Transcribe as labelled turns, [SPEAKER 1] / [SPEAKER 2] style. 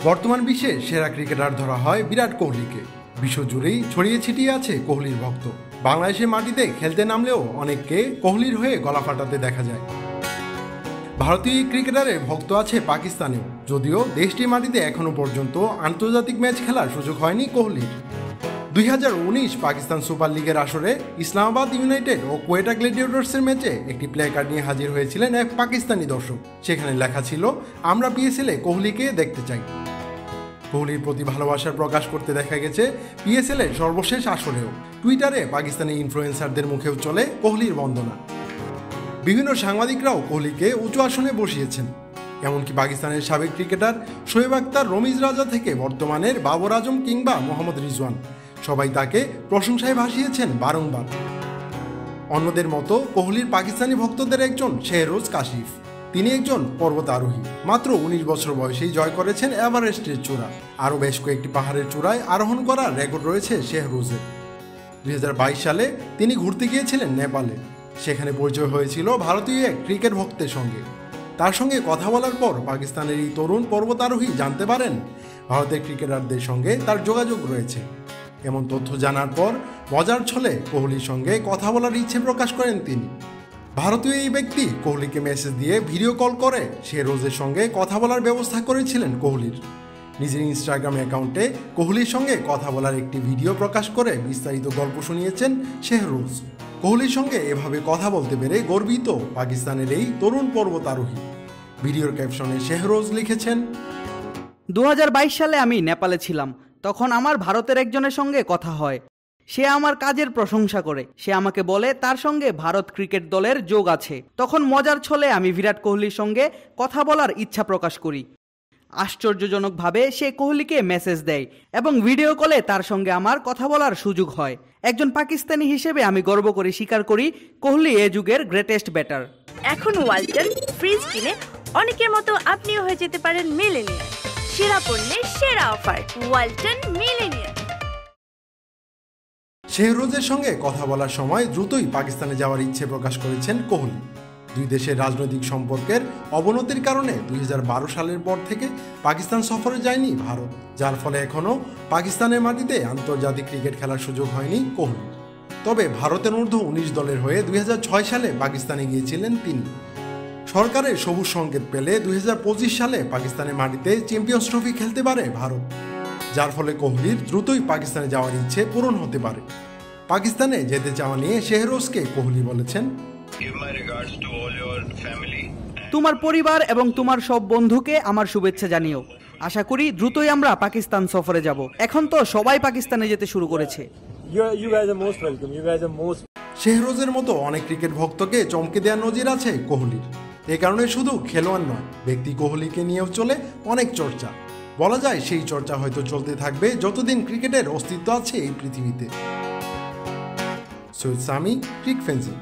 [SPEAKER 1] বর্তমান বিশ্বে সেরা ক্রিকেটার ধরা হয় বিরাট কোহলিকে। বিশ্বজুড়েই ছড়িয়ে ছিটিয়ে আছে কোহলির ভক্ত। বাংলাদেশের মাটিতে খেলতে নামলেও অনেককে কোহলির হয়ে গলা ফাটাতে দেখা যায়। ভারতীয় ক্রিকেটারের ভক্ত আছে পাকিস্তানেও, যদিও দেশটির মাটিতে এখনও পর্যন্ত আন্তর্জাতিক ম্যাচ খেলার সুযোগ হয়নি কোহলির। 2019 পাকিস্তান সুপার লিগের আসরে ইসলামাবাদ ইউনাইটেড ও কোয়েটা গ্ল্যাডিয়েটর্সের ম্যাচে একটি প্লে কার্ড নিয়ে হাজির হয়েছিলেন এক পাকিস্তানি দর্শক। সেখানে লেখা ছিল, আমরা পিএসএলে কোহলিকে দেখতে চাই। কোহলির প্রতি ভালোবাসার প্রকাশ করতে দেখা গেছে পিএসএলের সর্বশেষ আসরেও। টুইটারে পাকিস্তানি ইনফ্লুয়েন্সারদের মুখেও চলে কোহলির বন্দনা। বিভিন্ন সাংবাদিকরাও কোহলিকে উঁচু আসনে বসিয়েছেন। এমনকি পাকিস্তানের সাবেক ক্রিকেটার শোয়েব আখতার, রমিজ রাজা থেকে বর্তমানের বাবর আজম কিংবা মোহাম্মদ রিজওয়ান, সবাই তাকে প্রশংসায় ভাসিয়েছেন বারংবার। অন্যদের মতো কোহলির পাকিস্তানি ভক্তদের একজন শেহরোজ কাশিফ। তিনি একজন পর্বত আরোহী। মাত্র 19 বছর বয়সেই জয় করেছেন এভারেস্টের চূড়া। আরও বেশ কয়েকটি পাহাড়ের চূড়ায় আরোহণ করার রেকর্ড রয়েছে শেহরোজের। 2022 সালে তিনি ঘুরতে গিয়েছিলেন নেপালে। সেখানে পরিচয় হয়েছিল ভারতীয় এক ক্রিকেট ভক্তের সঙ্গে। তার সঙ্গে কথা বলার পর পাকিস্তানের এই তরুণ পর্বতারোহী জানতে পারেন ভারতের ক্রিকেটারদের সঙ্গে তার যোগাযোগ রয়েছে। এমন তথ্য জানার পর মজার ছলে কোহলির সঙ্গে কথা বলার ইচ্ছে প্রকাশ করেন তিনি। ভারতীয় এই ব্যক্তি কোহলিকে মেসেজ দিয়ে ভিডিও কল করে শেহরোজের সঙ্গে কথা বলার ব্যবস্থা করেছিলেন কোহলির। নিজের ইনস্টাগ্রাম অ্যাকাউন্টে কোহলির সঙ্গে কথা বলার একটি ভিডিও প্রকাশ করে বিস্তারিত গল্প শুনিয়েছেন শেহরোজ। কোহলির সঙ্গে এভাবে কথা বলতে পেরে গর্বিত পাকিস্তানের এই তরুণ পর্বতারোহী। ভিডিওর ক্যাপশনে শেহরোজ লিখেছেন,
[SPEAKER 2] 2022 সালে আমি নেপালে ছিলাম। তখন আমার ভারতের একজনের সঙ্গে কথা হয়। সে আমার কাজের প্রশংসা করে। সে আমাকে বলে তার সঙ্গে ভারত ক্রিকেট দলের যোগ আছে। তখন মজার ছলে আমি বিরাট কোহলির সঙ্গে কথা বলার ইচ্ছা প্রকাশ করি। আশ্চর্যজনকভাবে সে কোহলিকে মেসেজ দেয় এবং ভিডিও কলে তার সঙ্গে আমার কথা বলার সুযোগ হয়। একজন পাকিস্তানি হিসেবে আমি গর্ব করে স্বীকার করি, কোহলি এ যুগের গ্রেটেস্ট ব্যাটার।
[SPEAKER 3] এখন ওয়ালটন ফ্রিজ কিনে অনেকের মতো আপনিও হয়ে যেতে পারেন মিলেনিয়ার। সেরা পণ্যের সেরা অফার, ওয়ালটন মিলেনিয়ার।
[SPEAKER 1] শেহরোজের সঙ্গে কথা বলার সময় দ্রুতই পাকিস্তানে যাওয়ার ইচ্ছে প্রকাশ করেছেন কোহলি। দুই দেশের রাজনৈতিক সম্পর্কের অবনতির কারণে 2012 সালের পর থেকে পাকিস্তান সফরে যায়নি ভারত, যার ফলে এখনও পাকিস্তানের মাটিতে আন্তর্জাতিক ক্রিকেট খেলার সুযোগ হয়নি কোহলি। তবে ভারতের ঊর্ধ্ব 19 দলের হয়ে 2006 সালে পাকিস্তানে গিয়েছিলেন তিনি। সরকারের সবুজ সংকেত পেলে 2025 সালে পাকিস্তানের মাটিতে চ্যাম্পিয়ন্স ট্রফি খেলতে পারে ভারত, যার ফলে কোহলির দ্রুতই পাকিস্তানে যাওয়ার ইচ্ছে পূরণ হতে পারে। পাকিস্তানে যেতে চাওয়া নিয়ে শেহরোজকে কোহলি বলেছেন,
[SPEAKER 2] তোমার পরিবার এবং তোমার সব বন্ধুকে আমার শুভেচ্ছা জানিও। আশা করি দ্রুতই আমরা পাকিস্তান সফরে যাব। এখন তো সবাই পাকিস্তানে যেতে শুরু করেছে।
[SPEAKER 1] শেহরোজের মতো অনেক ক্রিকেট ভক্তকে চমকে দেওয়ার নজির আছে কোহলির। এ কারণে শুধু খেলোয়াড় নয়, ব্যক্তি কোহলিকে নিয়েও চলে অনেক চর্চা। বলা যায় সেই চর্চা হয়তো চলতে থাকবে যতদিন ক্রিকেটের অস্তিত্ব আছে এই পৃথিবীতে। সৈয়দ সামি, ক্রিক ফ্যান্সি।